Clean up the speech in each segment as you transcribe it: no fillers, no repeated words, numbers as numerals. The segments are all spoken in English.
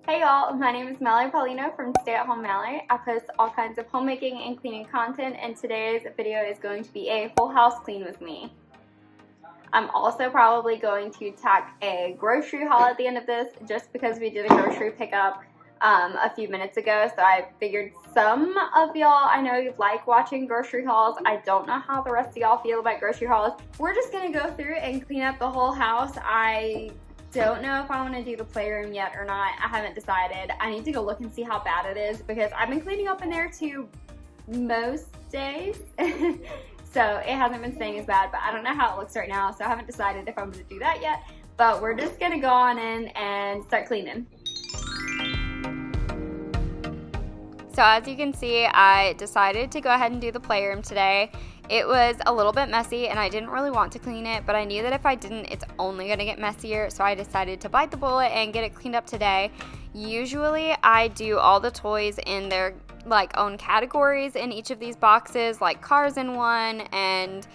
Hey y'all, my name is Mallory Paulino from SAHMallorie. I post all kinds of homemaking and cleaning content, and today's video is going to be a whole house clean with me. I'm also probably going to tack a grocery haul at the end of this just because we did a grocery pickup a few minutes ago, so I figured some of y'all I know like watching grocery hauls. I don't know how the rest of y'all feel about grocery hauls. We're just gonna go through and clean up the whole house. I don't know if I want to do the playroom yet or not. I haven't decided. I need to go look and see how bad it is because I've been cleaning up in there too most days. So it hasn't been staying as bad, but I don't know how it looks right now, so I haven't decided if I'm going to do that yet. But we're just going to go on in and start cleaning. So as you can see, I decided to go ahead and do the playroom today. It was a little bit messy and I didn't really want to clean it, but I knew that if I didn't, it's only going to get messier, so I decided to bite the bullet and get it cleaned up today. Usually I do all the toys in their own categories in each of these boxes, like cars in one, and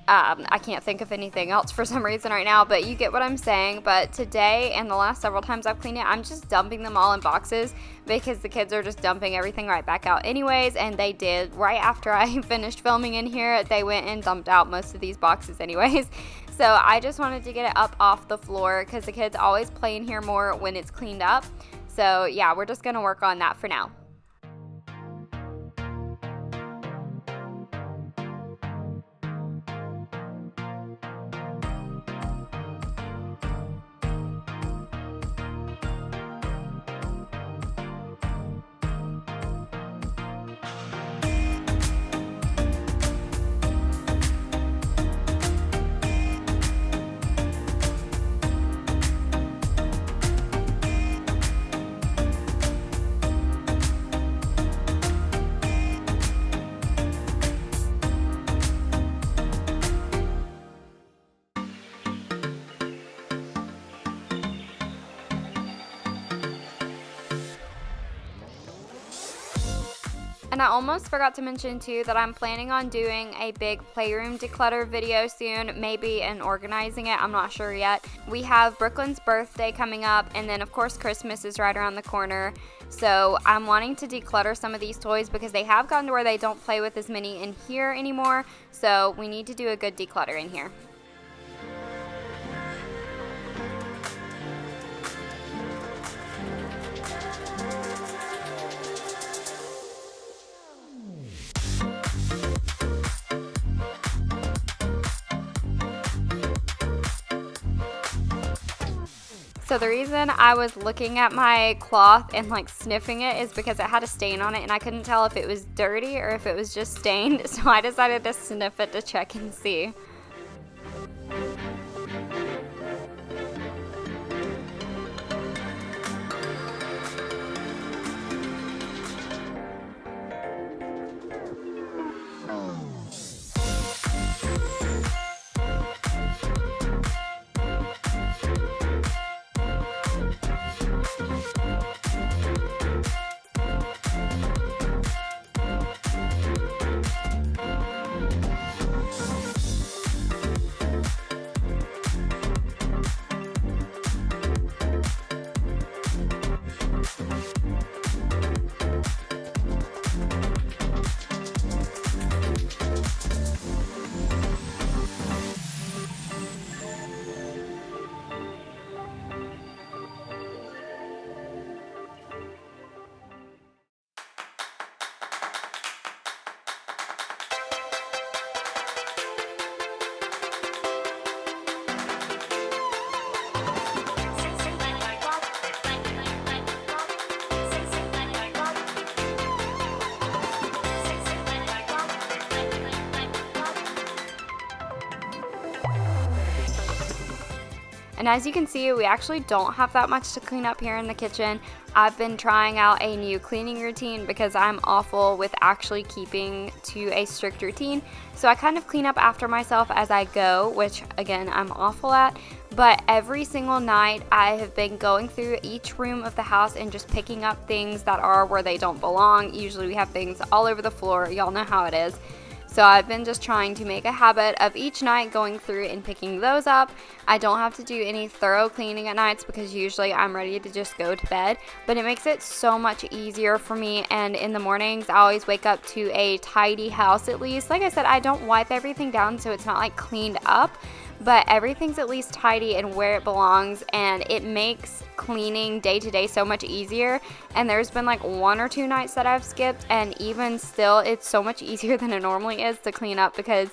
I can't think of anything else for some reason right now, but you get what I'm saying. But today and the last several times I've cleaned it, I'm just dumping them all in boxes because the kids are just dumping everything right back out anyways, and they did right after I finished filming in here. They went and dumped out most of these boxes anyways. So I just wanted to get it up off the floor because the kids always play in here more when it's cleaned up. So yeah, we're just gonna work on that for now. And I almost forgot to mention too that I'm planning on doing a big playroom declutter video soon, maybe and organizing it, I'm not sure yet. We have Brooklyn's birthday coming up, and then of course Christmas is right around the corner. So I'm wanting to declutter some of these toys because they have gotten to where they don't play with as many in here anymore. So we need to do a good declutter in here. So the reason I was looking at my cloth and sniffing it is because it had a stain on it and I couldn't tell if it was dirty or if it was just stained, so I decided to sniff it to check and see. And as you can see, we actually don't have that much to clean up here in the kitchen. I've been trying out a new cleaning routine because I'm awful with actually keeping to a strict routine. So I kind of clean up after myself as I go, which again, I'm awful at. But every single night I have been going through each room of the house and just picking up things that are where they don't belong. Usually we have things all over the floor. Y'all know how it is. So I've been just trying to make a habit of each night going through and picking those up. I don't have to do any thorough cleaning at nights because usually I'm ready to just go to bed, but it makes it so much easier for me. And in the mornings, I always wake up to a tidy house at least. Like I said, I don't wipe everything down so it's not like cleaned up, but everything's at least tidy and where it belongs, and it makes cleaning day to day so much easier. And there's been like 1 or 2 nights that I've skipped, and even still it's so much easier than it normally is to clean up, because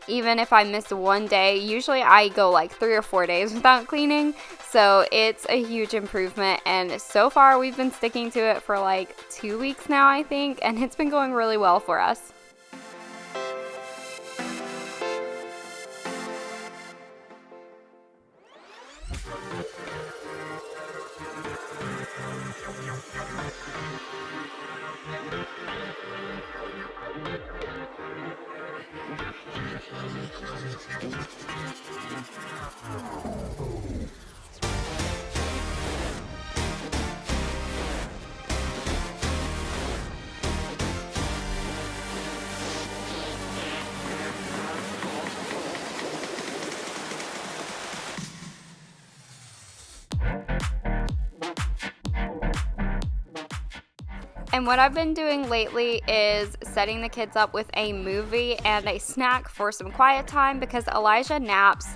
even if I miss one day, usually I go like 3 or 4 days without cleaning. So it's a huge improvement, and so far we've been sticking to it for like 2 weeks now, I think, and it's been going really well for us. And what I've been doing lately is setting the kids up with a movie and a snack for some quiet time, because Elijah naps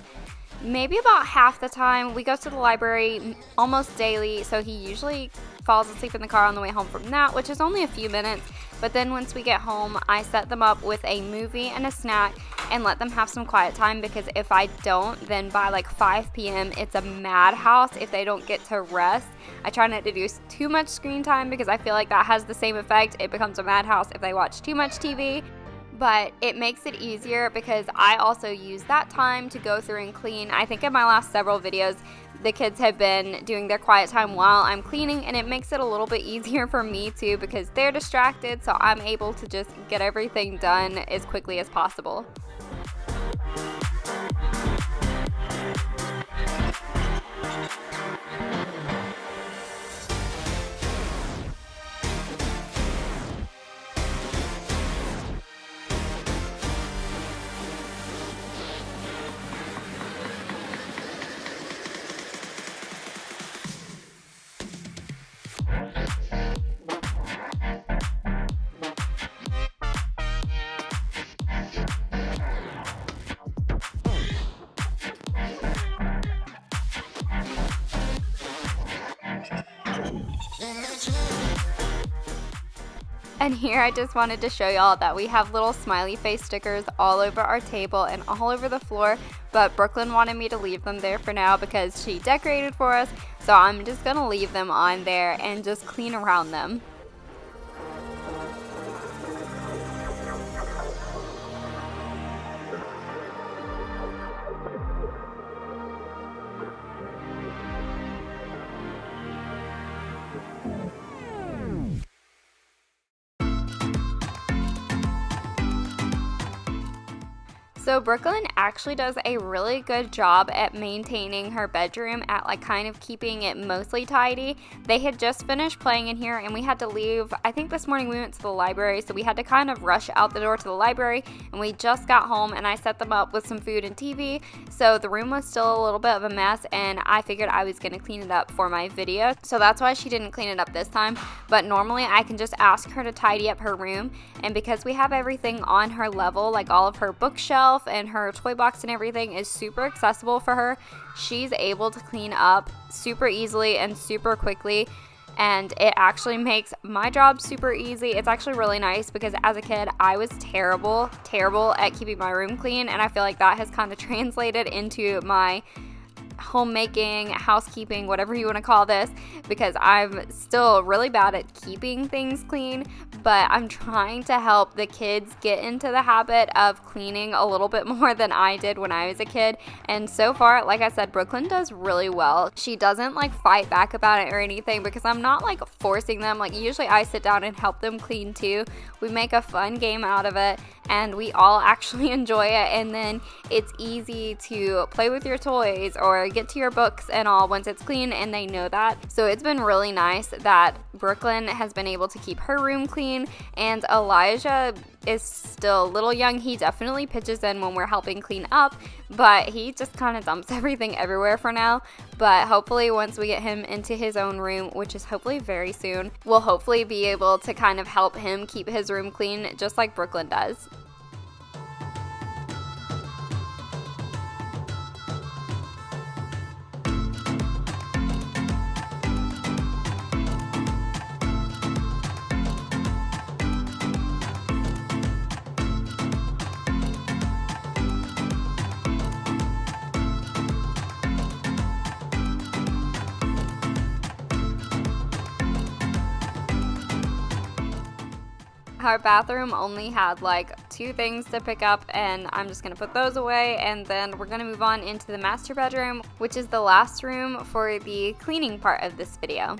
maybe about half the time. We go to the library almost daily, so he usually falls asleep in the car on the way home from that, which is only a few minutes. But then once we get home, I set them up with a movie and a snack and let them have some quiet time, because if I don't, then by like 5 p.m. it's a madhouse if they don't get to rest. I try not to do too much screen time because I feel like that has the same effect. It becomes a madhouse if they watch too much TV. But it makes it easier because I also use that time to go through and clean. I think in my last several videos, the kids have been doing their quiet time while I'm cleaning, and it makes it a little bit easier for me too because they're distracted, so I'm able to just get everything done as quickly as possible. And here I just wanted to show y'all that we have little smiley face stickers all over our table and all over the floor, but Brooklyn wanted me to leave them there for now because she decorated for us, so I'm just gonna leave them on there and just clean around them. So Brooklyn actually does a really good job at maintaining her bedroom, at like kind of keeping it mostly tidy. They had just finished playing in here and we had to leave. I think this morning we went to the library, so we had to kind of rush out the door to the library, and we just got home and I set them up with some food and TV. So the room was still a little bit of a mess, and I figured I was gonna clean it up for my video. So that's why she didn't clean it up this time. But normally I can just ask her to tidy up her room, and because we have everything on her level, like all of her bookshelf and her toy box and everything is super accessible for her, she's able to clean up super easily and super quickly, and it actually makes my job super easy. It's actually really nice because as a kid I was terrible at keeping my room clean, and I feel like that has kind of translated into my homemaking, housekeeping, whatever you want to call this, because I'm still really bad at keeping things clean, but I'm trying to help the kids get into the habit of cleaning a little bit more than I did when I was a kid. And so far, like I said, Brooklyn does really well. She doesn't like fight back about it or anything because I'm not like forcing them. Like usually I sit down and help them clean too. We make a fun game out of it and we all actually enjoy it, and then it's easy to play with your toys or sorry, get to your books and all once it's clean, and they know that. So it's been really nice that Brooklyn has been able to keep her room clean, and Elijah is still a little young. He definitely pitches in when we're helping clean up, but he just kind of dumps everything everywhere for now. But hopefully once we get him into his own room, which is hopefully very soon, we'll hopefully be able to kind of help him keep his room clean just like Brooklyn does. Our bathroom only had like 2 things to pick up, and I'm just gonna put those away, and then we're gonna move on into the master bedroom, which is the last room for the cleaning part of this video.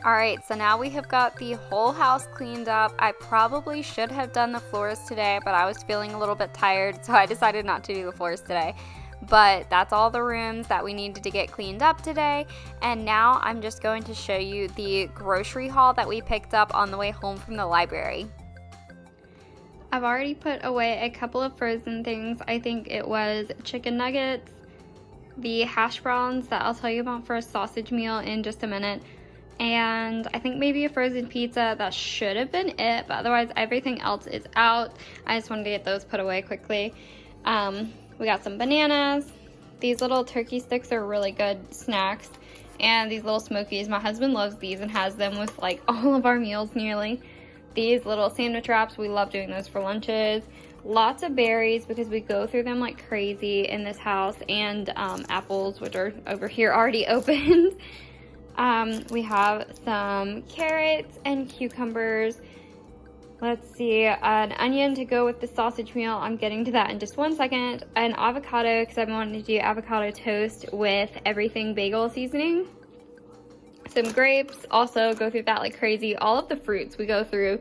Alright, so now we have got the whole house cleaned up. I probably should have done the floors today, but I was feeling a little bit tired, so I decided not to do the floors today. But that's all the rooms that we needed to get cleaned up today, and now I'm just going to show you the grocery haul that we picked up on the way home from the library. I've already put away a couple of frozen things. I think it was chicken nuggets, the hash browns that I'll tell you about for a sausage meal in just a minute, and I think maybe a frozen pizza. That should have been it, but otherwise everything else is out. I just wanted to get those put away quickly. We got some bananas. These little turkey sticks are really good snacks, and these little smokies. My husband loves these and has them with like all of our meals nearly. These little sandwich wraps, we love doing those for lunches. Lots of berries because we go through them like crazy in this house, and apples, which are over here already opened. We have some carrots and cucumbers. Let's see, an onion to go with the sausage meal. I'm getting to that in just one second. An avocado, because I've been wanting to do avocado toast with everything bagel seasoning. Some grapes, also go through that like crazy. All of the fruits, we go through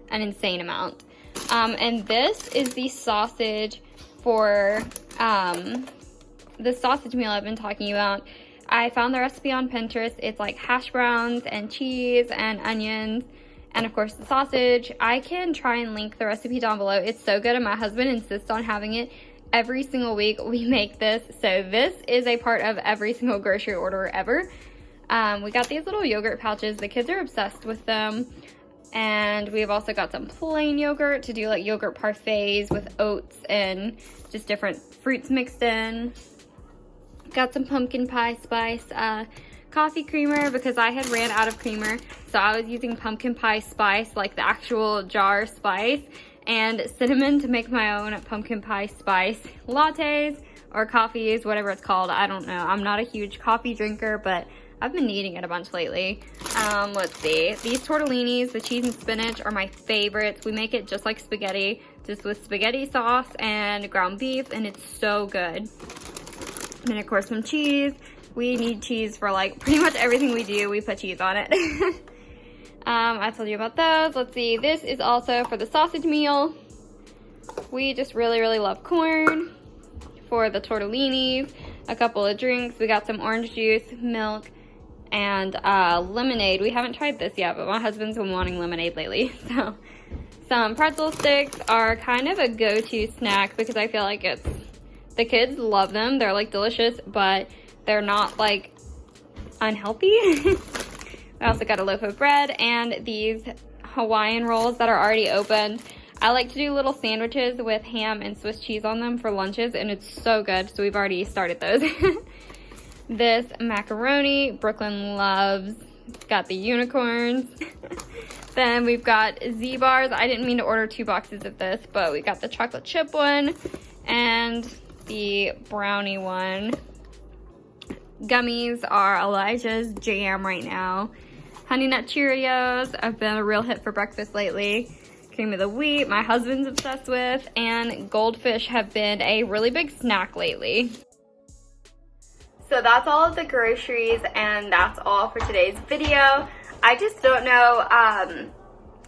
an insane amount. And this is the sausage for the sausage meal I've been talking about. I found the recipe on Pinterest. It's like hash browns and cheese and onions and of course the sausage. I can try and link the recipe down below. It's so good, and my husband insists on having it every single week. We make this, so this is a part of every single grocery order ever. We got these little yogurt pouches. The kids are obsessed with them. And we've also got some plain yogurt to do like yogurt parfaits with oats and just different fruits mixed in. Got some pumpkin pie spice coffee creamer because I had ran out of creamer, so I was using pumpkin pie spice, like the actual jar spice, and cinnamon to make my own pumpkin pie spice lattes or coffees, whatever it's called. I don't know. I'm not a huge coffee drinker, but I've been eating it a bunch lately. Let's see. These tortellinis, the cheese and spinach, are my favorites. We make it just like spaghetti, just with spaghetti sauce and ground beef, and it's so good. And then of course some cheese. We need cheese for like pretty much everything we do. We put cheese on it. I told you about those. Let's see. This is also for the sausage meal. We just really, really love corn. For the tortellinis, a couple of drinks. We got some orange juice, milk, and lemonade. We haven't tried this yet, but my husband's been wanting lemonade lately. So some pretzel sticks are kind of a go-to snack because I feel like the kids love them. They're like delicious, but they're not like unhealthy. We also got a loaf of bread and these Hawaiian rolls that are already opened. I like to do little sandwiches with ham and Swiss cheese on them for lunches, and it's so good, so we've already started those. This macaroni, Brooklyn loves. It's got the unicorns. Then we've got Z-bars. I didn't mean to order 2 boxes of this, but we got the chocolate chip one, and the brownie one. Gummies are Elijah's jam right now. Honey Nut Cheerios have been a real hit for breakfast lately. Cream of the Wheat, my husband's obsessed with, and Goldfish have been a really big snack lately. So that's all of the groceries, and that's all for today's video. I just don't know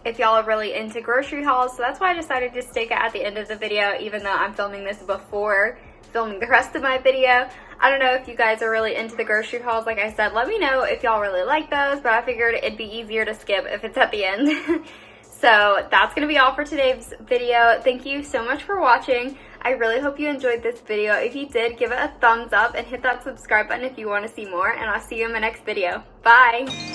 if y'all are really into grocery hauls, so that's why I decided to stick it at the end of the video, even though I'm filming this before filming the rest of my video. I don't know if you guys are really into the grocery hauls. Like I said, let me know if y'all really like those, but I figured it'd be easier to skip if it's at the end. So that's gonna be all for today's video. Thank you so much for watching. I really hope you enjoyed this video. If you did, give it a thumbs up and hit that subscribe button if you want to see more, and I'll see you in my next video. Bye!